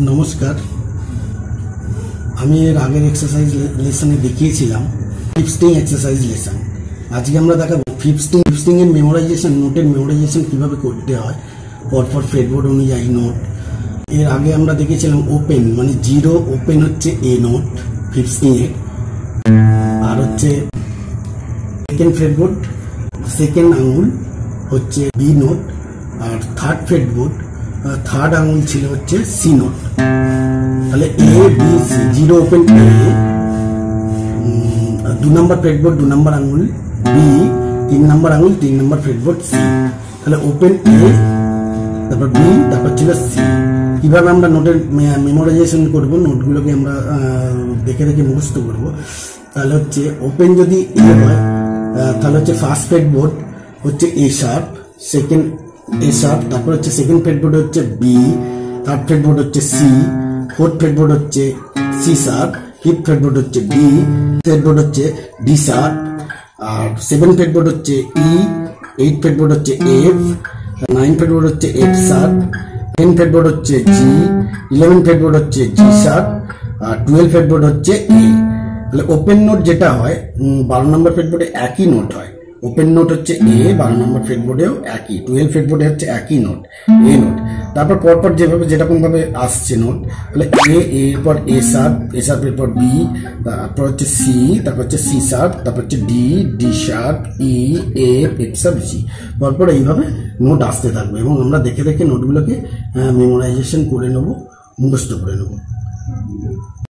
নমস্কার, আমি এর আগের এক্সারসাইজ লেসনে দেখিয়েছিলাম ফিফথ স্ট্রিং এক্সারসাইজ লেসন। আজকে আমরা দেখাবো ফিফথ স্ট্রিং এর মেমোরাইজেশন, নোটের মেমোরাইজেশন কিভাবে করতে হয় পরপর ফ্রেডবোর্ড অনুযায়ী নোট। এর আগে আমরা দেখেছিলাম ওপেন মানে জিরো ওপেন হচ্ছে এ নোট ফিফথ স্ট্রিং এর, আর হচ্ছে সেকেন্ড ফ্রেডবোর্ড সেকেন্ড আঙুল হচ্ছে বি নোট, আর থার্ড ফ্রেডবোর্ড থার্ড আঙুল ছিল হচ্ছে সি নোট। তাহলে A B C, zero open এ, 2 নম্বর ফ্রেডবোর্ড 2 নম্বর আঙুল বি, 3 নম্বর আঙুল 3 নম্বর ফ্রেডবোর্ড সি। তাহলে ওপেন এ, তারপর বি, তারপর ছিল সি। কিভাবে আমরা নোটের মেমোরাইজেশন করব, নোটগুলোকে আমরা দেখে দেখে মুখস্থ করব। তাহলে হচ্ছে ওপেন যদি এ হয় তাহলে হচ্ছে ফার্স্ট ফ্রেডবোর্ড হচ্ছে এ শার্প, সেকেন্ড এ শার্প, তারপর হচ্ছে সেকেন্ড ফ্রেডবোর্ড হচ্ছে বি, থার্ড ফ্রেডবোর্ড হচ্ছে সি, ফোর্থ ফ্রেডবোর্ড হচ্ছে সি শার্প, ফিফথ ফ্রেডবোর্ড হচ্ছে ডি, ফ্রেডবোর্ড হচ্ছে ডি শার্প, আর সেভেন ফ্রেডবোর্ড হচ্ছে ই, এইট ফ্রেডবোর্ড হচ্ছে এফ, 9 ফ্রেডবোর্ড হচ্ছে এফ শার্প, 10 ফ্রেডবোর্ড হচ্ছে জি, 11 ফ্রেডবোর্ড হচ্ছে জি শার্প, আর 12 ফ্রেডবোর্ড হচ্ছে এ। তাহলে ওপেন নোট যেটা হয় 12 নম্বর ফ্রেডবোর্ডে একই নোট হয়। ওপেন নোট হচ্ছে এ, 12 নম্বর ফ্রেডবোর্ডেও একই, 12 ফ্রেডবোর্ডে হচ্ছে একই নোট এ নোট। তারপর পরপর যেভাবে যেরকম ভাবে আসছে নোট, তাহলে এর পর এ শার্প, এ শার্পের পর বি, তারপর হচ্ছে সি, তারপর হচ্ছে সি শার্প, তারপর হচ্ছে ডি, ডি শার্প, ই, এফ, এফ শার্প, জি। পরপর এইভাবে নোট আসতে থাকবে এবং আমরা দেখে দেখে নোটগুলোকে মেমোরাইজেশন করে নেবো, মুখস্থ করে নেবো।